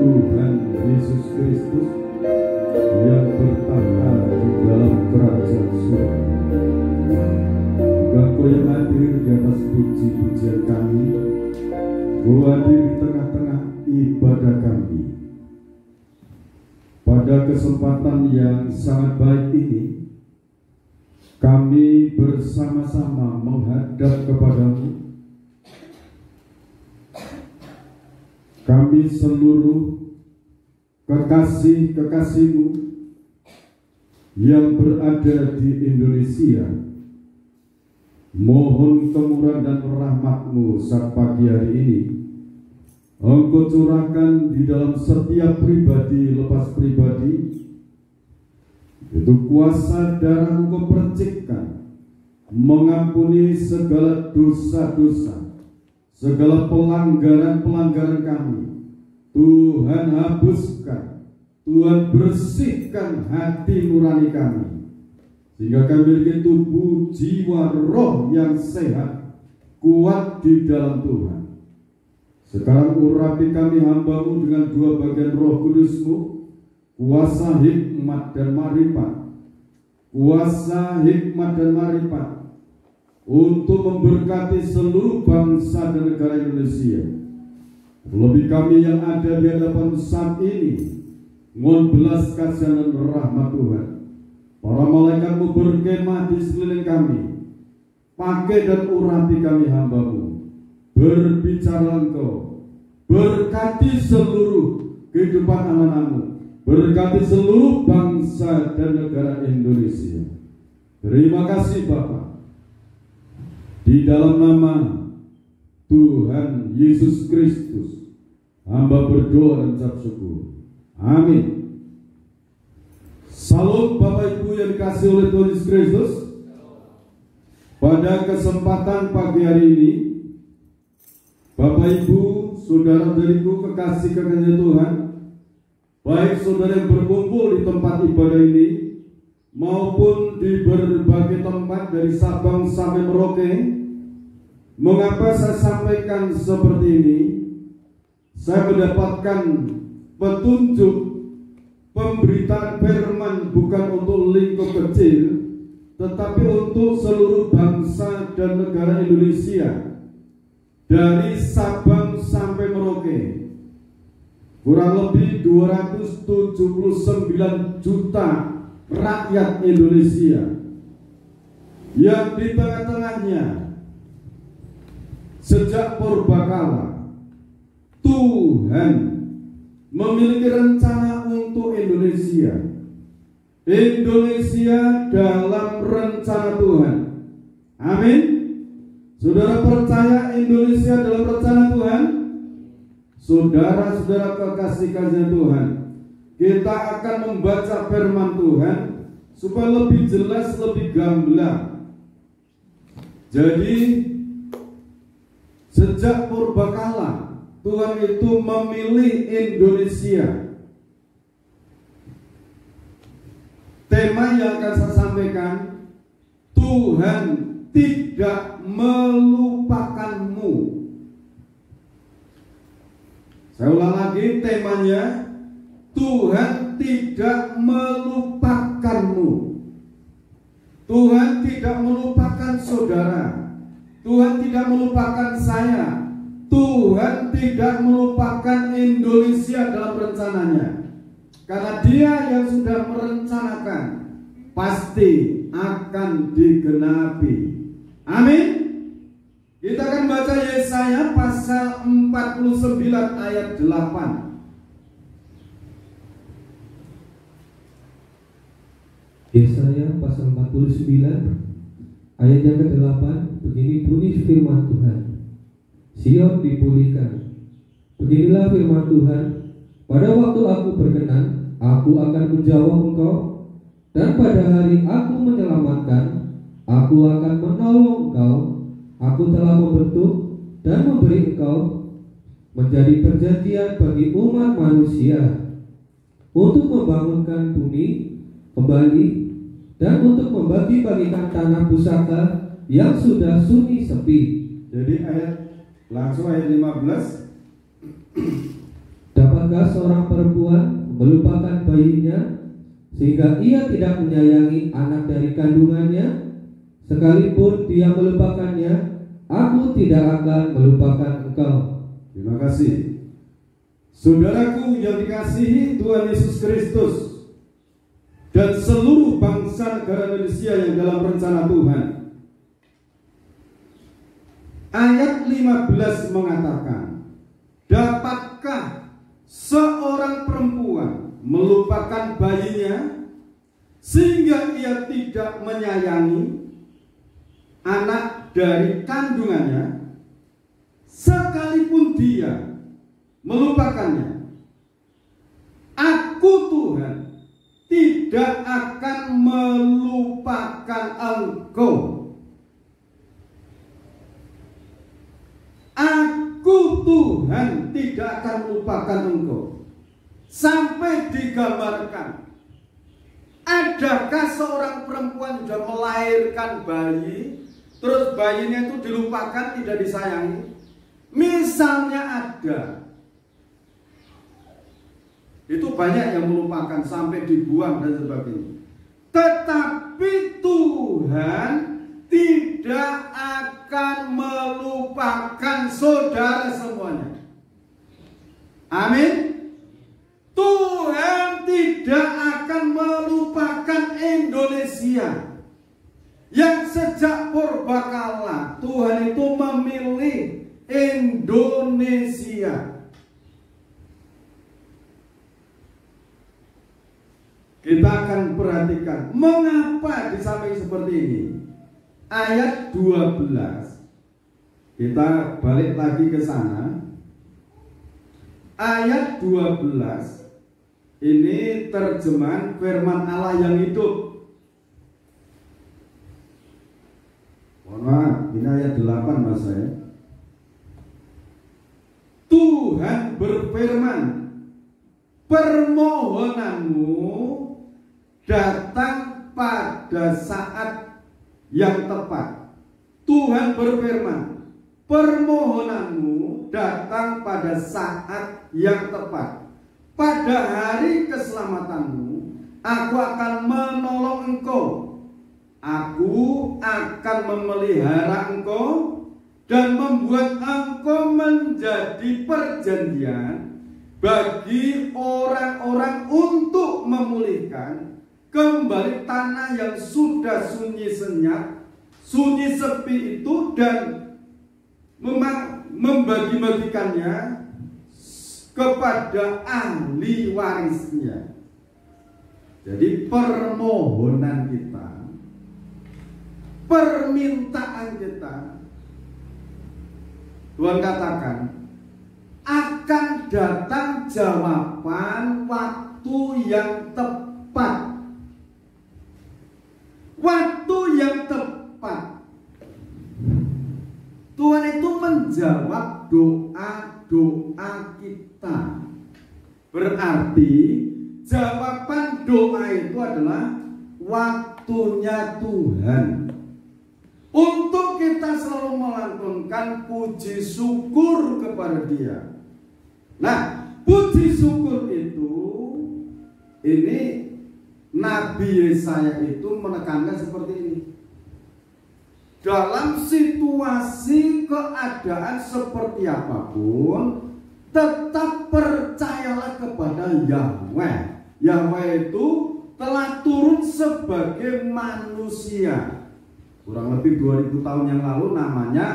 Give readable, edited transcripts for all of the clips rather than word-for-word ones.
Tuhan Yesus Kristus yang bertahta di dalam kerajaan surga. Juga Kau yang hadir di atas puji-pujian kami, Kau hadir di tengah-tengah ibadah kami. Pada kesempatan yang sangat baik ini, kami bersama-sama menghadap kepadamu. Kami seluruh kekasih-kekasih-Mu yang berada di Indonesia, mohon kemurahan dan rahmat-Mu saat pagi hari ini Engkau curahkan di dalam setiap pribadi lepas pribadi. Itu kuasa darah Engkau percikkan, mengampuni segala dosa-dosa, segala pelanggaran-pelanggaran kami. Tuhan hapuskan, Tuhan bersihkan hati nurani kami, sehingga kami memiliki tubuh, jiwa, roh yang sehat, kuat di dalam Tuhan. Sekarang urapi kami hamba-Mu dengan dua bagian Roh Kudus-Mu, kuasa hikmat dan marifat, kuasa hikmat dan marifat untuk memberkati seluruh bangsa dan negara Indonesia. Lebih kami yang ada di hadapan saat ini, mohon belas kasihan dan rahmat Tuhan. Para malaikat-Mu berkemah di sekeliling kami. Pakai dan urapi kami hamba-Mu. Berbicara Engkau, berkati seluruh kehidupan anak-anak-Mu, berkati seluruh bangsa dan negara Indonesia. Terima kasih Bapa. Di dalam nama Tuhan Yesus Kristus, hamba berdoa dan ucap syukur. Amin. Salam Bapak Ibu yang dikasihi oleh Tuhan Yesus Kristus. Pada kesempatan pagi hari ini, Bapak Ibu, saudara-saudariku kekasih-kekasih Tuhan, baik saudara yang berkumpul di tempat ibadah ini maupun di berbagai tempat dari Sabang sampai Merauke. Mengapa saya sampaikan seperti ini? Saya mendapatkan petunjuk pemberitaan firman bukan untuk lingkup kecil, tetapi untuk seluruh bangsa dan negara Indonesia, dari Sabang sampai Merauke. Kurang lebih 279 juta rakyat Indonesia, yang di tengah-tengahnya sejak purbakala Tuhan memiliki rencana untuk Indonesia. Indonesia dalam rencana Tuhan. Amin. Saudara percaya Indonesia dalam rencana Tuhan? Saudara-saudara kekasih-kasih Tuhan, kita akan membaca firman Tuhan supaya lebih jelas, lebih gamblang. Jadi sejak purbakala Tuhan itu memilih Indonesia. Tema yang akan saya sampaikan, Tuhan tidak melupakanmu. Saya ulang lagi temanya, Tuhan tidak melupakanmu. Tuhan tidak melupakan saudara. Tuhan tidak melupakan saya. Tuhan tidak melupakan Indonesia dalam rencananya. Karena Dia yang sudah merencanakan pasti akan digenapi. Amin. Kita akan baca Yesaya pasal 49 ayat 8. Yesaya pasal 49 ayat yang ke-8. Begini bunyi firman Tuhan. Sion dipulihkan. Beginilah firman Tuhan. Pada waktu aku berkenan, aku akan menjawab engkau, dan pada hari aku menyelamatkan, aku akan menolong engkau. Aku telah membentuk dan memberi engkau menjadi perjanjian bagi umat manusia, untuk membangunkan bumi kembali dan untuk membagi-bagikan tanah pusaka yang sudah sunyi sepi. Jadi langsung ayat 15. Dapat Dapatkah seorang perempuan melupakan bayinya sehingga ia tidak menyayangi anak dari kandungannya? Sekalipun dia melupakannya, aku tidak akan melupakan engkau. Terima kasih. Saudaraku yang dikasihi Tuhan Yesus Kristus dan seluruh bangsa negara Indonesia yang dalam rencana Tuhan. Ayat 15 mengatakan, dapatkah seorang perempuan melupakan bayinya sehingga ia tidak menyayangi anak dari kandungannya, sekalipun dia melupakannya? Aku Tuhan tidak akan melupakan engkau. Aku Tuhan tidak akan melupakan engkau. Sampai digambarkan, adakah seorang perempuan sudah melahirkan bayi, terus bayinya itu dilupakan, tidak disayangi? Misalnya ada. Itu banyak yang melupakan sampai dibuang dan sebagainya. Tetapi Tuhan tidak akan melupakan saudara semuanya. Amin. Tuhan tidak akan melupakan Indonesia yang sejak purbakala Tuhan itu memilih Indonesia. Kita akan perhatikan mengapa di samping seperti ini. Ayat 12. Kita balik lagi ke sana. Ayat 12. Ini terjemahan firman Allah yang hidup. Mohon maaf, ini ayat 8 Mas saya. Tuhan berfirman, permohonanmu datang pada saat yang tepat. Tuhan berfirman, permohonanmu datang pada saat yang tepat. Pada hari keselamatanmu, aku akan menolong engkau. Aku akan memelihara engkau dan membuat engkau menjadi perjanjian bagi orang-orang untuk memulihkan kembali tanah yang sudah sunyi senyap, sunyi sepi itu, dan membagi-bagikannya kepada ahli warisnya. Jadi permohonan kita, permintaan kita, Tuhan katakan akan datang jawaban waktu yang tepat. Waktu yang tepat. Tuhan itu menjawab doa-doa kita. Berarti jawaban doa itu adalah waktunya Tuhan. Untuk kita selalu melantunkan puji syukur kepada Dia. Nah, puji syukur itu, ini Nabi Yesaya itu menekankan seperti ini. Dalam situasi keadaan seperti apapun, tetap percayalah kepada Yahweh. Yahweh itu telah turun sebagai manusia. Kurang lebih 2000 tahun yang lalu namanya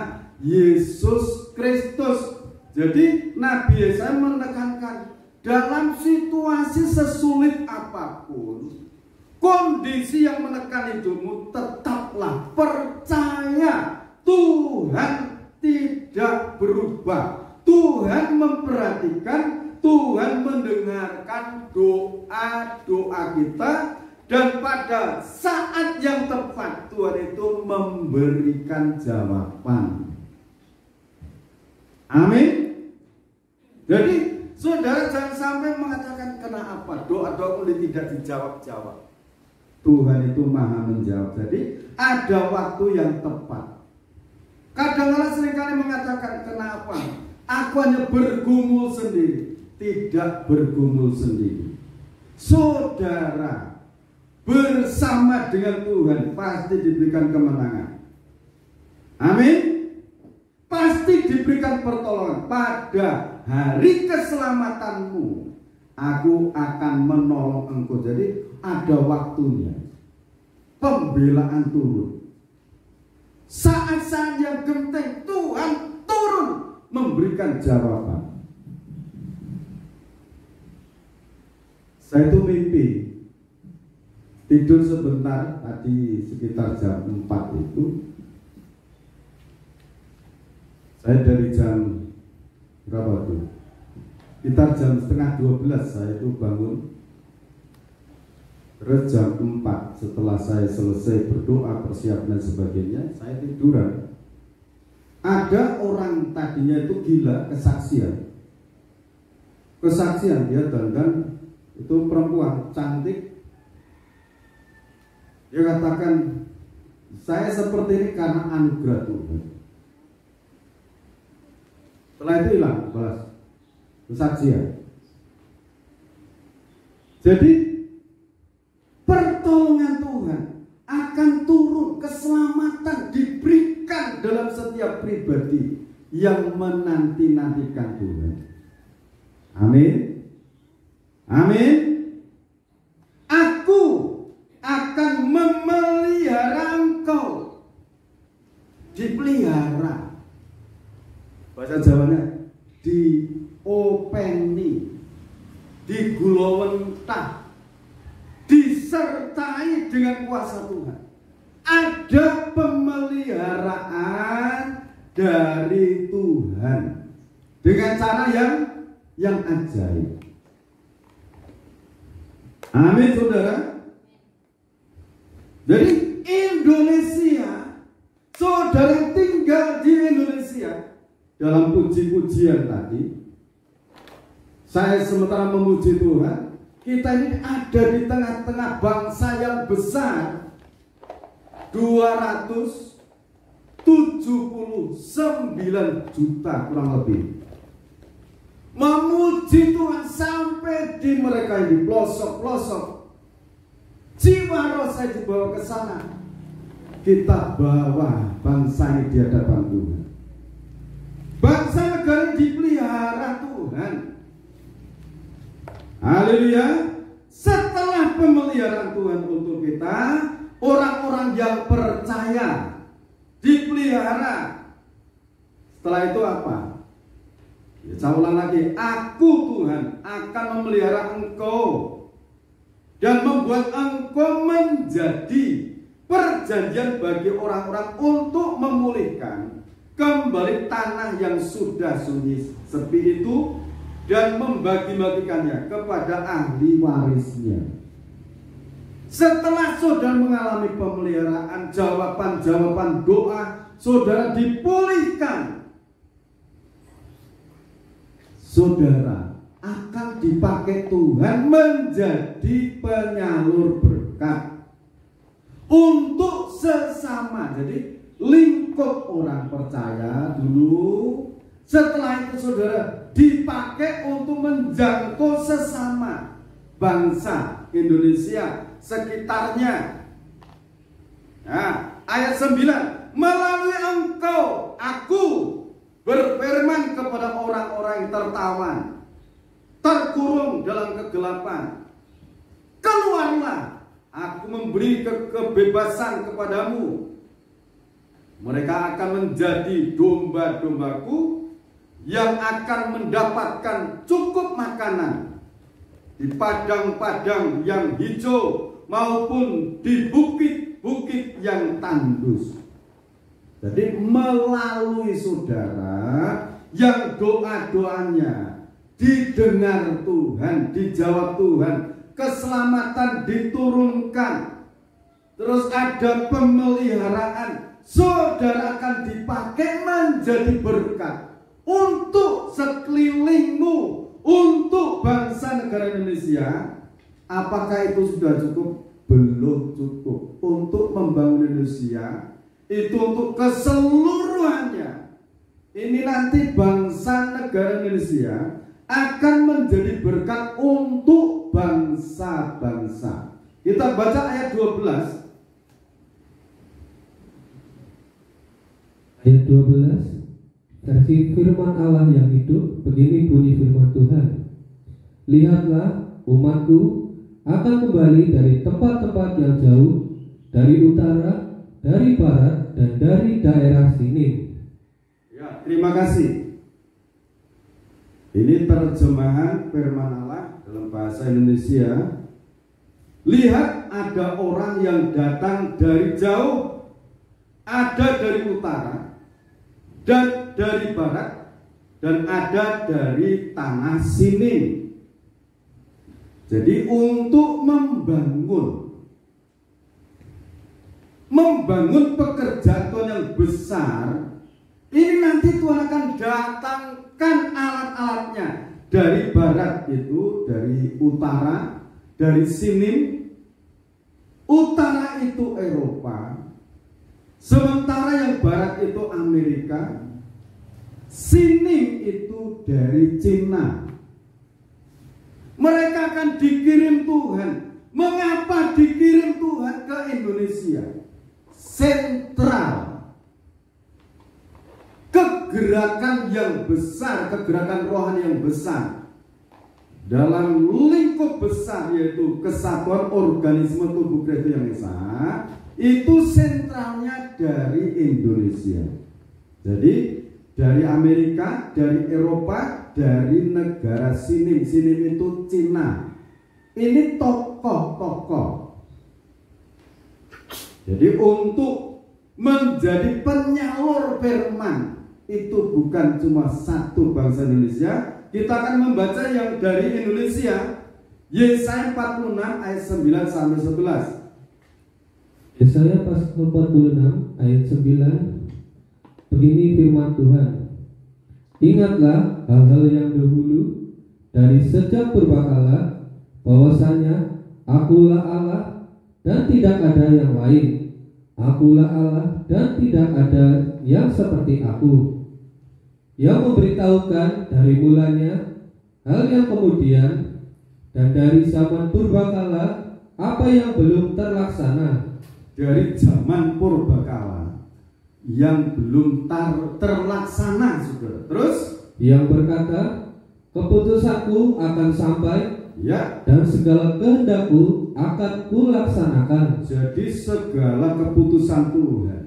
Yesus Kristus. Jadi Nabi Yesaya menekankan, dalam situasi sesulit apapun, kondisi yang menekan hidupmu, tetaplah percaya Tuhan tidak berubah. Tuhan memperhatikan, Tuhan mendengarkan doa-doa kita, dan pada saat yang tepat Tuhan itu memberikan jawaban. Amin. Jadi saudara jangan sampai mengatakan, kenapa doa-doa ini tidak dijawab-jawab. Tuhan itu maha menjawab. Jadi ada waktu yang tepat. Kadang-kadang seringkali mengatakan, kenapa aku hanya bergumul sendiri. tidak bergumul sendiri. Saudara bersama dengan Tuhan pasti diberikan kemenangan. Amin. Pasti diberikan pertolongan. Pada hari keselamatanmu aku akan menolong engkau. Jadi ada waktunya. Pembelaan turun. Saat-saat yang genting Tuhan turun memberikan jawaban. Saya itu mimpi tidur sebentar tadi sekitar jam 4 itu. Saya dari jam berapa tuh? Sekitar jam setengah 12 saya itu bangun. Terus jam 4 setelah saya selesai berdoa persiapan dan sebagainya, saya tiduran. Ada orang tadinya itu gila, kesaksian dia dandan. Itu perempuan cantik. Dia katakan, saya seperti ini karena anugerah Tuhan. Setelah itu hilang, balas kesaksian. Jadi pertolongan Tuhan akan turun, keselamatan diberikan dalam setiap pribadi yang menanti-nantikan Tuhan. Amin. Amin. Aku akan memelihara engkau. Dipelihara. Bahasa Jawanya diopeni, digulawentah, disertai dengan kuasa Tuhan. Ada pemeliharaan dari Tuhan dengan cara yang ajaib. Amin, saudara. Jadi Indonesia, saudara tinggal di Indonesia. Dalam puji-pujian tadi, saya sementara memuji Tuhan, kita ini ada di tengah-tengah bangsa yang besar, 279 juta kurang lebih. Memuji Tuhan sampai di mereka di pelosok-pelosok. Jiwa roh saya dibawa ke sana. Kita bawa bangsa ini di hadapan Tuhan. Bangsa negara dipelihara Tuhan. Haleluya. Setelah pemeliharaan Tuhan untuk kita, orang-orang yang percaya dipelihara. Setelah itu apa? Ya, saya ulang lagi, aku Tuhan akan memelihara engkau dan membuat engkau menjadi perjanjian bagi orang-orang untuk memulihkan kembali tanah yang sudah sunyi sepi itu dan membagi-bagikannya kepada ahli warisnya. Setelah saudara mengalami pemeliharaan, jawaban-jawaban doa saudara dipulihkan, saudara akan dipakai Tuhan menjadi penyalur berkat untuk sesama. Jadi lingkup orang percaya dulu, setelah itu saudara dipakai untuk menjangkau sesama bangsa Indonesia sekitarnya. Nah, ayat 9, melalui engkau aku berfirman kepada orang-orang yang tertawan, terkurung dalam kegelapan, keluarlah, aku memberi kebebasan kepadamu. Mereka akan menjadi domba-dombaku yang akan mendapatkan cukup makanan di padang-padang yang hijau maupun di bukit-bukit yang tandus. Jadi melalui saudara yang doa-doanya didengar Tuhan, dijawab Tuhan, keselamatan diturunkan, terus ada pemeliharaan, saudara akan dipakai menjadi berkat untuk sekelilingmu, untuk bangsa negara Indonesia. Apakah itu sudah cukup? Belum cukup. Untuk membangun Indonesia itu untuk keseluruhannya. Ini nanti bangsa negara Indonesia akan menjadi berkat untuk bangsa-bangsa. Kita baca ayat 12. Ayat 12, versi firman Allah yang hidup, begini bunyi firman Tuhan. Lihatlah, umatku akan kembali dari tempat-tempat yang jauh, dari utara, dari barat, dan dari daerah sini. Ya, terima kasih. Ini terjemahan firman Allah dalam bahasa Indonesia. Lihat, ada orang yang datang dari jauh, ada dari utara, dan dari barat, dan ada dari tanah sini. Jadi untuk membangun pekerjaan Tuhan yang besar, ini nanti Tuhan akan datangkan alat-alatnya dari barat, itu dari utara, dari sini. Utara itu Eropa, sementara yang barat itu Amerika, sini itu dari Cina. Mereka akan dikirim Tuhan. Mengapa dikirim Tuhan ke Indonesia? Sentral kegerakan yang besar, kegerakan rohani yang besar dalam lingkup besar, yaitu kesatuan organisme tubuh Kristus yang esa, itu sentralnya dari Indonesia. Jadi dari Amerika, dari Eropa, dari negara sini itu Cina. Ini tokoh-tokoh. Jadi untuk menjadi penyalur firman, itu bukan cuma satu bangsa Indonesia. Kita akan membaca yang dari Indonesia, Yesaya 46 ayat 9 sampai 11. Yesaya pasal 46 ayat 9. Begini firman Tuhan. Ingatlah hal-hal yang dahulu dari sejak purbakala, bahwasanya Akulah Allah dan tidak ada yang lain. Akulah Allah dan tidak ada yang seperti Aku, yang memberitahukan dari mulanya hal yang kemudian, dan dari zaman purbakala apa yang belum terlaksana. Dari zaman purbakala yang belum terlaksana, saudara. Terus yang berkata, keputusanku akan sampai, ya, dan segala kehendakku akan kulaksanakan. Jadi segala keputusan Tuhan,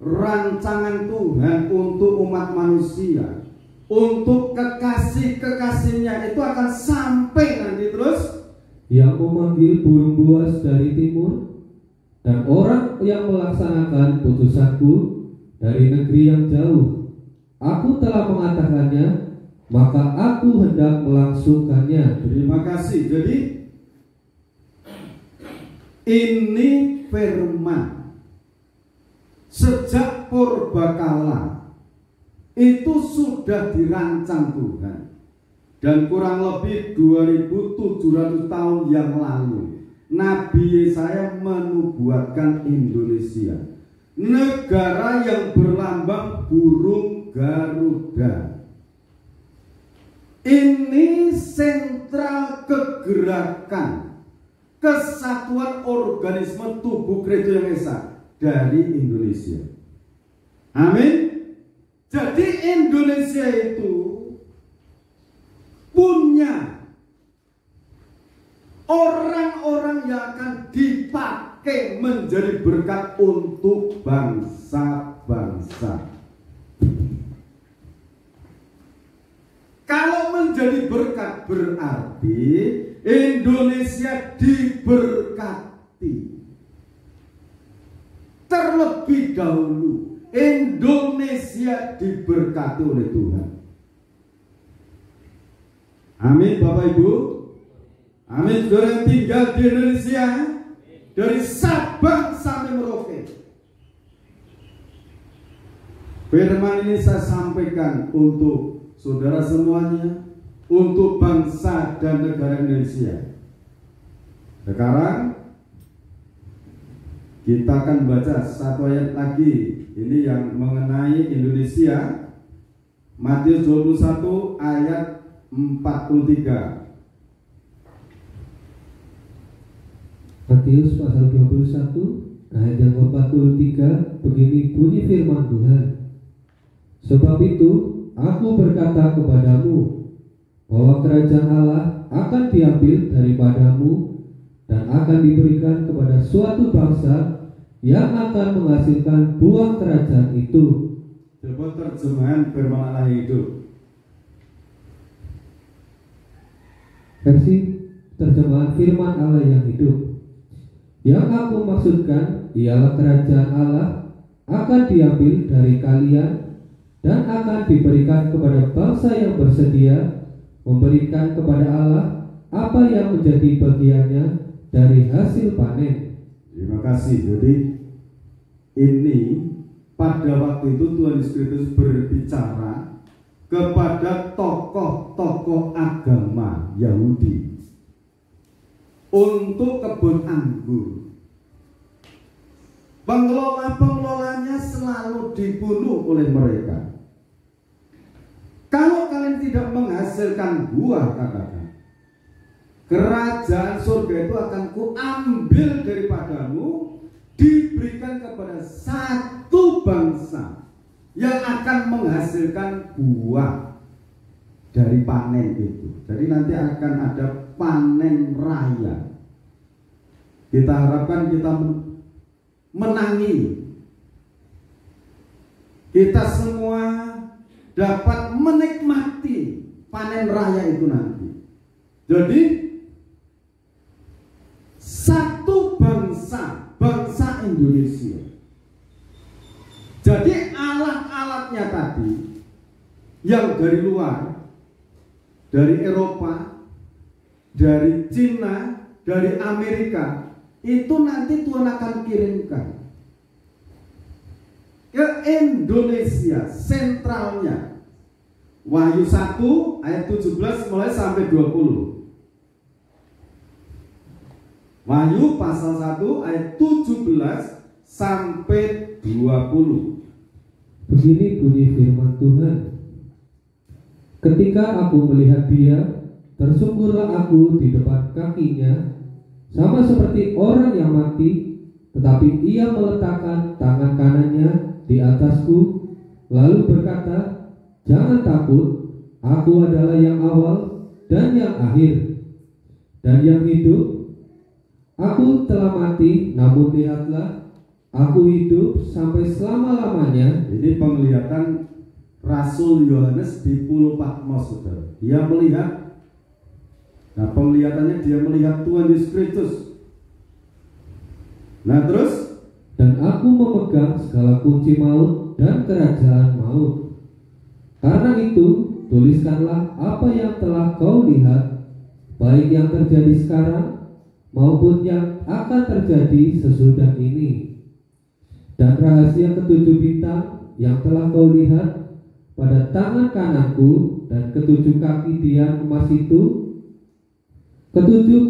rancangan Tuhan untuk umat manusia, untuk kekasih-kekasihnya, itu akan sampai nanti. Terus yang memanggil burung buas dari timur, dan orang yang melaksanakan putusanku dari negeri yang jauh. Aku telah mengatakannya, maka aku hendak melangsungkannya. Terima kasih. Jadi ini firman sejak purbakala itu sudah dirancang Tuhan, dan kurang lebih 2700 tahun yang lalu Nabi Yesaya menubuatkan Indonesia, negara yang berlambang burung Garuda. Ini sentral kegerakan kesatuan organisme tubuh Kristus yang esa dari Indonesia. Amin. Jadi Indonesia itu punya orang-orang yang akan dipakai menjadi berkat untuk bangsa-bangsa. Kalau menjadi berkat berarti Indonesia diberkati. Terlebih dahulu Indonesia diberkati oleh Tuhan. Amin, Bapak Ibu. Amin. Saudara yang tinggal di Indonesia, dari Sabang sampai Merauke, firman ini saya sampaikan untuk saudara semuanya, untuk bangsa dan negara Indonesia. Sekarang kita akan baca satu ayat lagi. Ini yang mengenai Indonesia. Matius 21 ayat 43. Matius pasal 21 ayat yang ke-43, begini bunyi firman Tuhan. Sebab itu aku berkata kepadamu bahwa kerajaan Allah akan diambil daripadamu dan akan diberikan kepada suatu bangsa yang akan menghasilkan buah kerajaan itu. Coba terjemahan firman Allah hidup. Versi terjemahan firman Allah yang hidup. Yang aku maksudkan ialah kerajaan Allah akan diambil dari kalian dan akan diberikan kepada bangsa yang bersedia memberikan kepada Allah apa yang menjadi bagiannya dari hasil panen. Terima kasih. Jadi ini pada waktu itu Tuhan Yesus Kristus berbicara kepada tokoh-tokoh agama Yahudi untuk kebun anggur. Pengelola-pengelolanya selalu dibunuh oleh mereka. Kalau kalian tidak menghasilkan buah, katakan, kerajaan surga itu akan kuambil daripadamu, diberikan kepada satu bangsa yang akan menghasilkan buah dari panen itu. Jadi nanti akan ada panen raya. Kita harapkan kita menangi. Kita semua dapat menikmati panen raya itu nanti. Jadi satu bangsa, bangsa Indonesia. Jadi alat-alatnya tadi yang dari luar, dari Eropa, dari Cina, dari Amerika, itu nanti Tuhan akan kirimkan ke Indonesia, sentralnya. Wahyu 1 ayat 17 mulai sampai 20. Wahyu pasal 1 ayat 17 sampai 20. Begini bunyi firman Tuhan. Ketika aku melihat dia, tersungkurlah aku di depan kakinya, sama seperti orang yang mati, tetapi ia meletakkan tangan kanannya di atasku, lalu berkata, jangan takut, aku adalah yang awal dan yang akhir, dan yang hidup. Aku telah mati, namun lihatlah, aku hidup sampai selama-lamanya. Ini penglihatan Rasul Yohanes di Pulau Patmos, saudara. Dia melihat, nah penglihatannya dia melihat Tuhan Yesus Kristus. Nah terus, dan aku memegang segala kunci maut dan kerajaan maut. Karena itu, tuliskanlah apa yang telah kau lihat, baik yang terjadi sekarang maupun yang akan terjadi sesudah ini. Dan rahasia ketujuh bintang yang telah kau lihat pada tangan kananku dan ketujuh kaki tiang emas itu. Ketujuh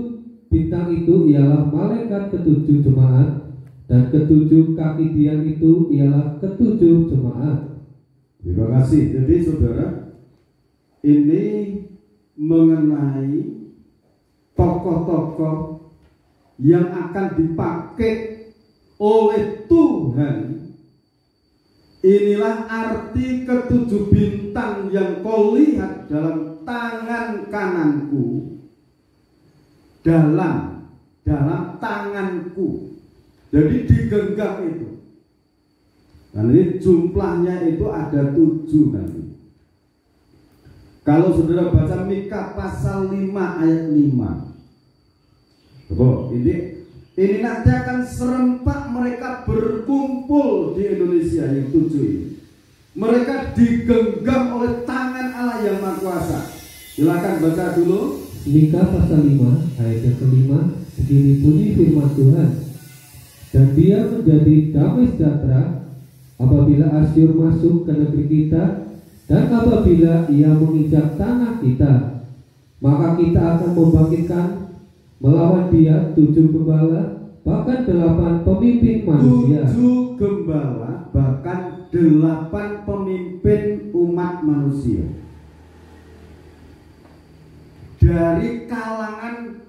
bintang itu ialah malaikat ketujuh jemaat, dan ketujuh kaki tiang itu ialah ketujuh jemaat. Terima kasih. Jadi saudara, ini mengenai tokoh-tokoh yang akan dipakai oleh Tuhan. Inilah arti ketujuh bintang yang kau lihat dalam tangan kananku, dalam tanganku. Jadi digenggam itu. Dan ini jumlahnya itu ada 7 nanti. Kalau saudara baca Mika pasal 5 ayat 5. Oh, ini nanti akan serempak mereka berkumpul di Indonesia yang 7 ini. Mereka digenggam oleh tangan Allah yang Maha Kuasa. Silakan baca dulu. Mika pasal 5 ayat yang kelima. Begini bunyi firman Tuhan. Dan dia menjadi damai sejahtera apabila Asyur masuk ke negeri kita, dan apabila ia menginjak tanah kita, maka kita akan membangkitkan melawan dia 7 gembala, bahkan 8 pemimpin manusia. 7 gembala, bahkan 8 pemimpin umat manusia. dari kalangan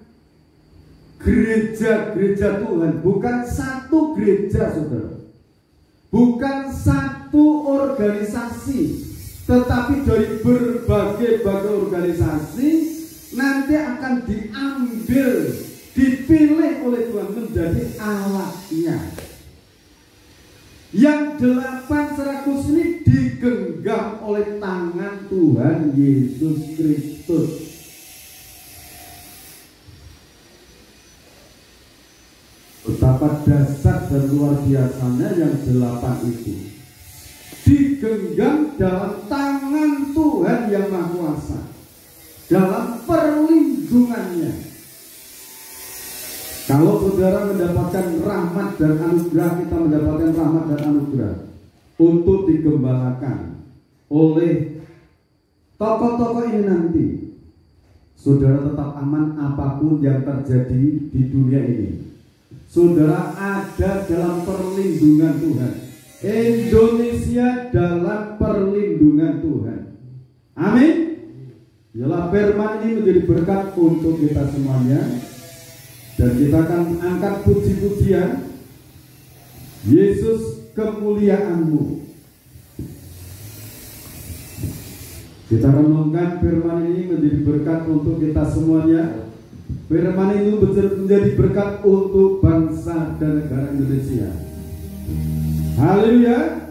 gereja-gereja Tuhan, bukan satu gereja, saudara, bukan satu organisasi, tetapi dari berbagai organisasi nanti akan diambil, dipilih oleh Tuhan menjadi alatnya. Yang 8 serakus ini digenggam oleh tangan Tuhan Yesus Kristus. Betapa dahsyat dan luar biasanya yang 8 itu digenggam dalam tangan Tuhan yang Maha Kuasa, dalam perlindungannya. Kalau saudara mendapatkan rahmat dan anugerah, kita mendapatkan rahmat dan anugerah untuk digembalakan oleh tokoh-tokoh ini nanti, saudara tetap aman apapun yang terjadi di dunia ini. Saudara ada dalam perlindungan Tuhan. Indonesia dalam perlindungan Tuhan. Amin. Yalah, firman ini menjadi berkat untuk kita semuanya. Dan kita akan angkat puji-pujian Yesus kemuliaan-Mu. Kita renungkan firman ini menjadi berkat untuk kita semuanya. Firman ini menjadi berkat untuk bangsa dan negara Indonesia. Haleluya.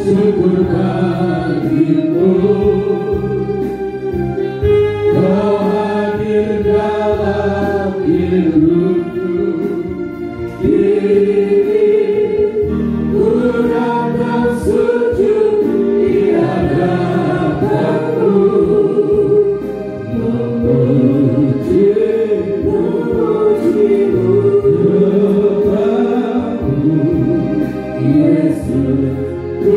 syukur bagimu. Kau hadir dalam hidupku, ku datang sujud di hadapanmu, memujimu, menyembahmu, Yesus, ku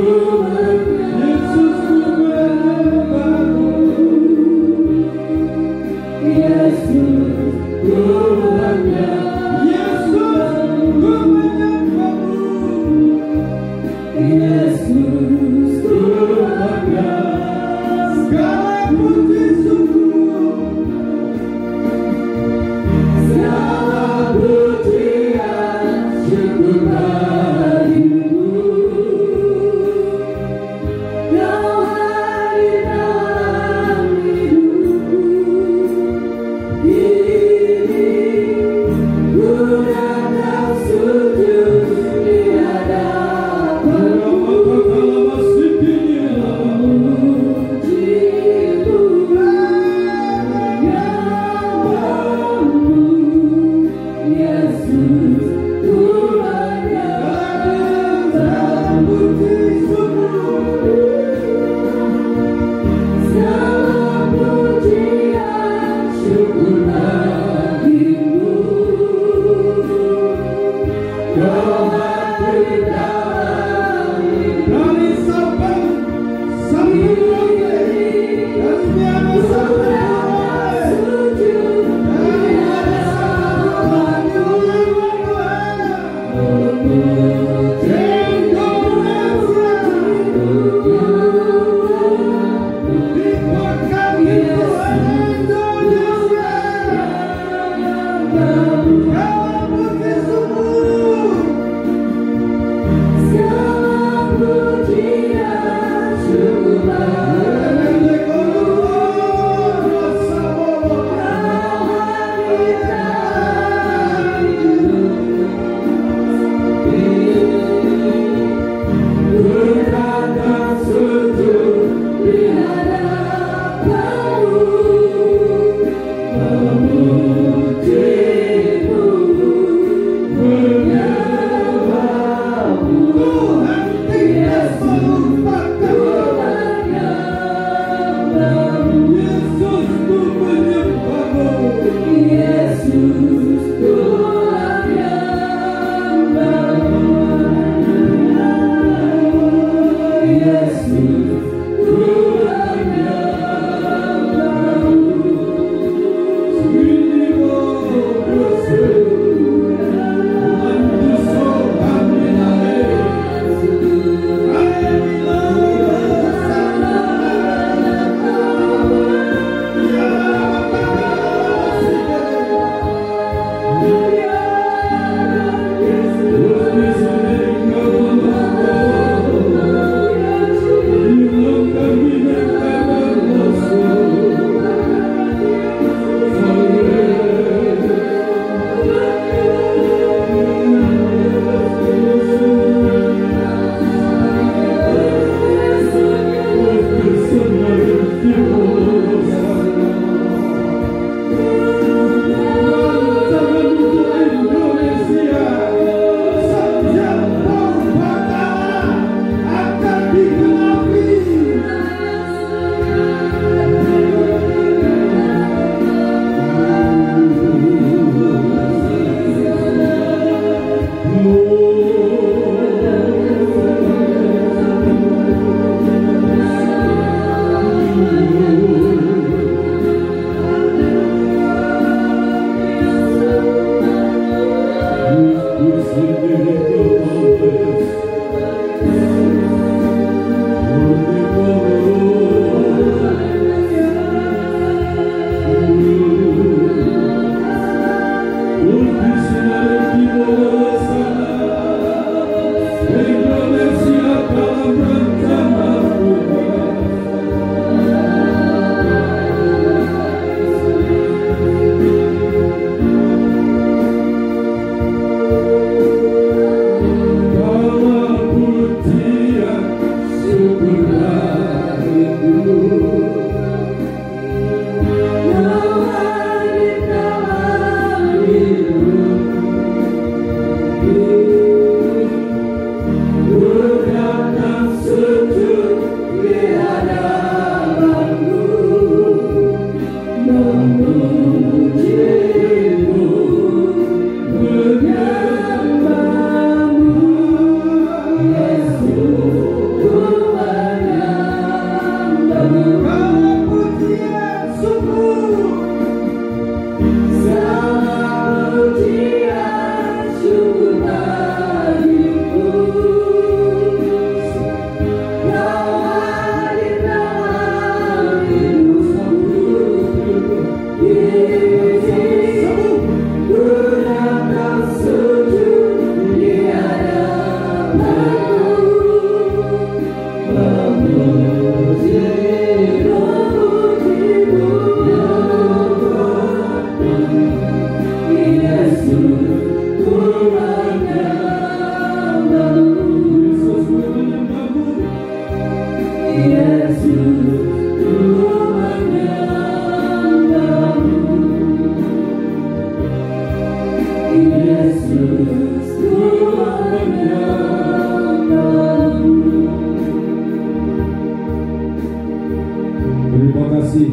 Terima kasih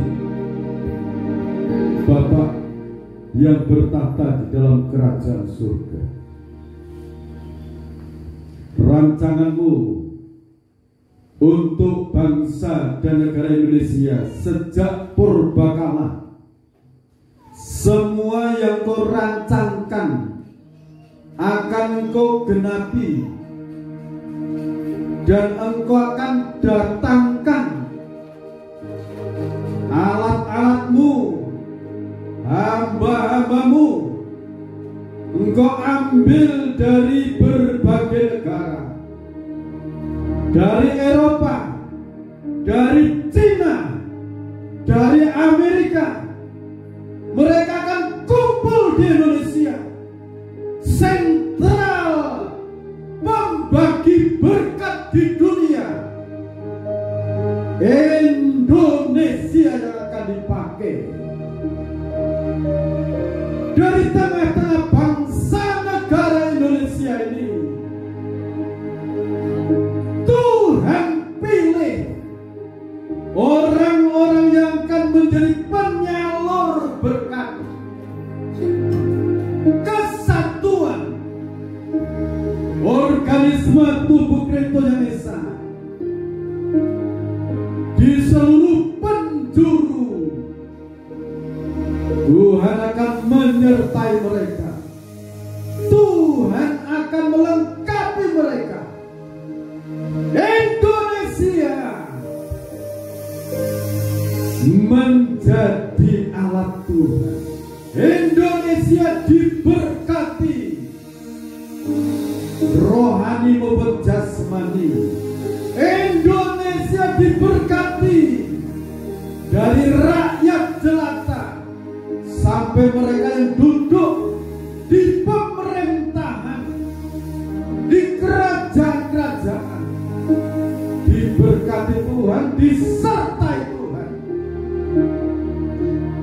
Bapa yang bertahta di dalam kerajaan surga. Rancanganmu untuk bangsa dan negara Indonesia sejak purbakala, semua yang kau rancangkan akan engkau genapi, dan engkau akan datangkan alat-alatmu, hamba-hambamu. Engkau ambil dari berbagai negara, dari Eropa, dari Cina, dari Amerika. Mereka akan kumpul di Indonesia, sentral membagi berkat di dunia. Indonesia yang akan dipakai. Dari tengah-tengah bangsa negara Indonesia ini, Tuhan pilih orang-orang yang akan menjadi penyalur berkat, kesatuan organisme tubuh Kristus yang esa di seluruh penjuru. Tuhan akan menyertai mereka, Tuhan akan melengkapi mereka. Indonesia menjadi alat Tuhan. Indonesia diberkati rohani maupun jasmani. Indonesia diberkati dari rakyat jelata sampai mereka yang duduk di pemerintahan, di kerajaan-kerajaan. Diberkati Tuhan, disertai Tuhan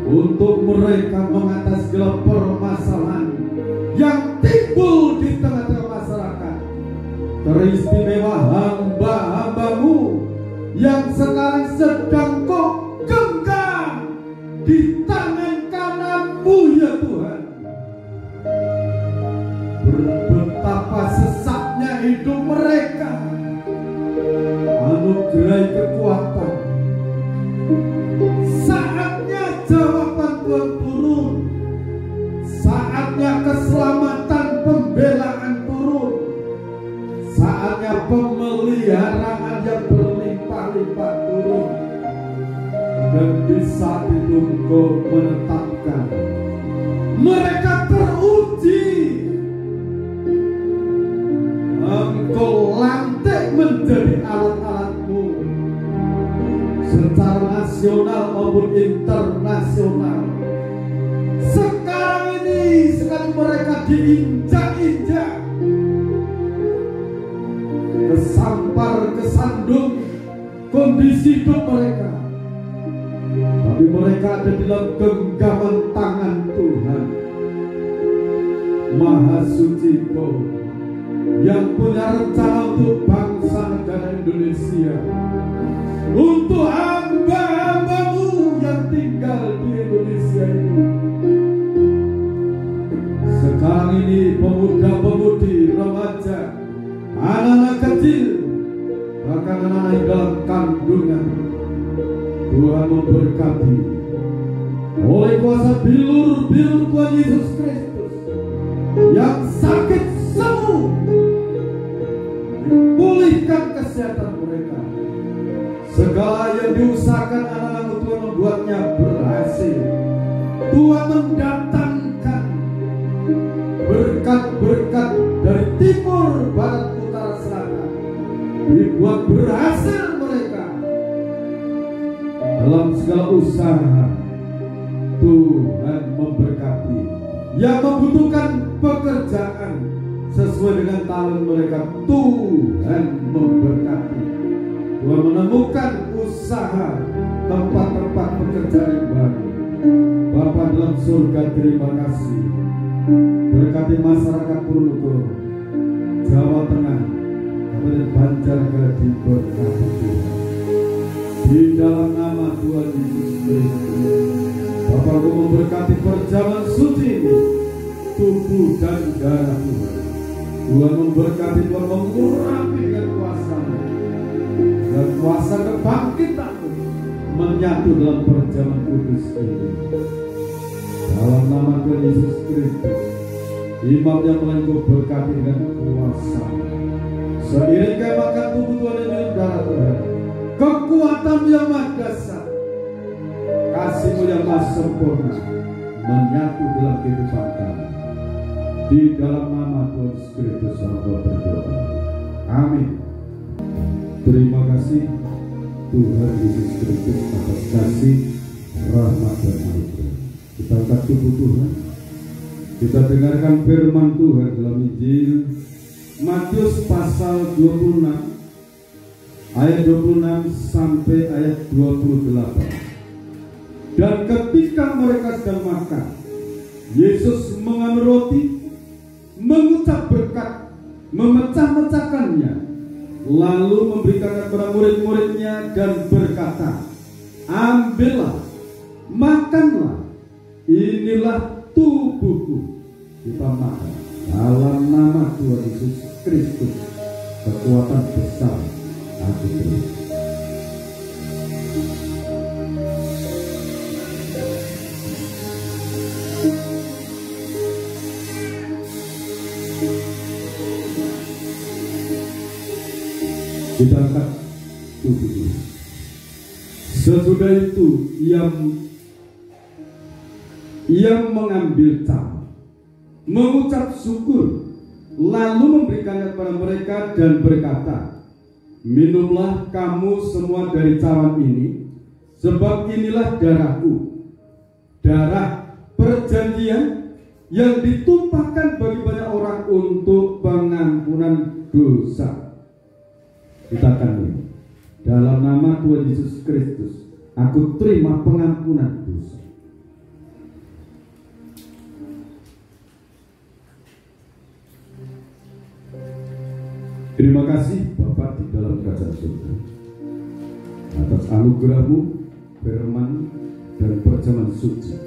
untuk mereka mengatasi segala permasalahan yang timbul di tengah-tengah masyarakat. Teristimewa hamba-hambamu yang sekarang sedang kau genggam di tangan kananmu, ya Tuhan. Betapa sesatnya hidup mereka, anugerahi kekuatan. Saatnya jawaban Tuhan turun, saatnya keselamatan pembelaan turun, saatnya pemeliharaan yang berlimpah-limpah turun. Dan di saat itu Engkau menetapkan mereka teruji, Engkau lantik menjadi alat-alatmu secara nasional maupun internasional. Sekarang ini sekali mereka diinjak-injak, kesampar, kesandung kondisi hidup mereka, tapi mereka ada di dalam genggaman tangan Tuhan. Maha suci Kau yang punya rencana untuk bangsa negara Indonesia, untuk hamba-hambamu yang tinggal di Indonesia ini. Sekarang ini pemuda-pemudi, remaja, anak-anak kecil, bahkan anak-anak yang dalam kandungan, Tuhan memberkati oleh kuasa bilur-bilur Tuhan Yesus Kristus. Yang sakit sembuh, pulihkan kesehatan mereka. Segala yang diusahakan anak-anak Tuhan membuatnya berhasil. Tuhan mendatangkan berkat-berkat dari timur, barat, utara, selatan. Dibuat berhasil mereka dalam segala usaha. Tuhan memberkati yang membutuhkan pekerjaan sesuai dengan talent mereka. Tuhan memberkati Tuhan menemukan usaha tempat-tempat pekerjaan yang baru. Bapa dalam surga, terima kasih. Berkati masyarakat Purwokerto, Jawa Tengah, Kabupaten Banjarnegara, berkati Tuhan. Di dalam nama Tuhan Yesus Kristus, Bapa-Ku memberkati perjamuan suci ini, tubuh dan darah Tuhan. Tuhan memberkati, Tuhan mengurapi dengan kuasa-Mu, dan kuasa kebangkitan menyatu dalam perjamuan kudus ini. Dalam nama Tuhan Yesus Kristus, imam yang melengkung berkati dengan kuasa. Seiring kami makan tubuh Tuhan dan minum darah Tuhan, kekuatan yang maha dahsyat, kasih-Mu yang maha sempurna menyatu dalam kehidupan kami. Di dalam nama Tuhan Yesus Kristus hamba berdoa. Amin. Terima kasih Tuhan Yesus Kristus atas kasih, rahmat dan anugerah. Kita angkat tubuh Tuhan. Kita dengarkan firman Tuhan dalam Injil Matius pasal 26 ayat 26 sampai ayat 28. Dan ketika mereka sedang makan, Yesus mengambil roti, mengucap berkat, memecah-mecahkannya, lalu memberikannya kepada murid-muridnya dan berkata, ambillah, makanlah, inilah tubuhku. Kita makan dalam nama Tuhan Yesus Kristus. Kekuatan besar aku beri. Kita angkat tubuh Tuhan. Sesudah itu ia mengambil cawan, mengucap syukur, lalu memberikannya kepada mereka dan berkata, minumlah kamu semua dari cawan ini, sebab inilah darahku, darah perjanjian yang ditumpahkan bagi banyak orang untuk pengampunan dosa. Kita akan lihat. Dalam nama Tuhan Yesus Kristus, aku terima pengampunan dosa. Terima kasih Bapa di dalam kerajaan surga atas anugerah-Mu, firman dan perjamuan suci.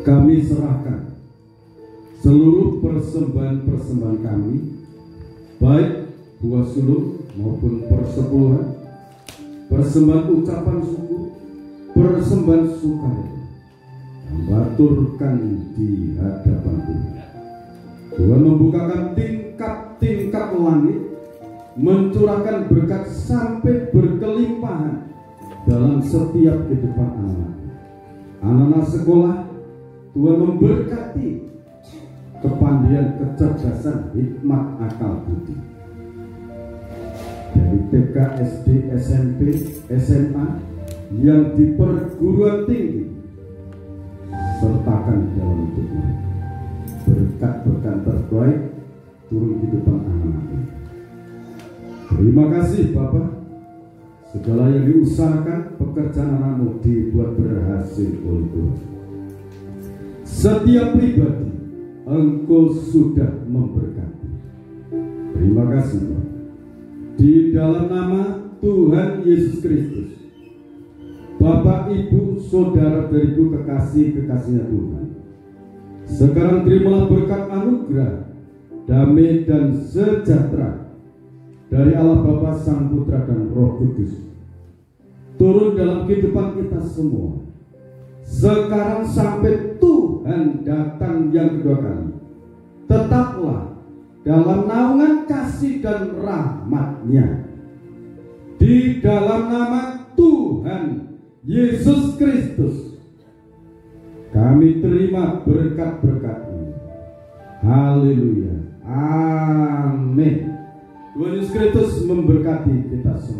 Kami serahkan seluruh persembahan-persembahan kami, baik buah sulung maupun persepuluhan, persembahan ucapan syukur, persembahan sukarela, membaturkan di hadapan Tuhan. Tuhan membukakan tingkap-tingkap langit, mencurahkan berkat sampai berkelimpahan dalam setiap kehidupan anak-anak sekolah. Tuhan memberkati kepandaian, kecerdasan, hikmat, akal budi. Dari TK, SD, SMP, SMA yang di perguruan tinggi, sertakan dalam hidup mereka. Berkat-berkat terbaik turun di depan anak-anak. Terima kasih Bapak. Segala yang diusahakan pekerjaan anak-Mu dibuat berhasil oleh Tuhan. Setiap pribadi Engkau sudah memberkati. Terima kasih Bapak. Di dalam nama Tuhan Yesus Kristus, Bapak, Ibu, Saudara, dariku kekasih-kekasihnya Tuhan, sekarang terimalah berkat anugerah, damai dan sejahtera dari Allah Bapa, Sang Putra dan Roh Kudus turun dalam kehidupan kita semua, sekarang sampai Tuhan datang yang kedua kali. Tetaplah dalam naungan kasih dan rahmat-Nya. Di dalam nama Tuhan Yesus Kristus, kami terima berkat-berkat ini. Haleluya. Amin. Tuhan Yesus Kristus memberkati kita semua.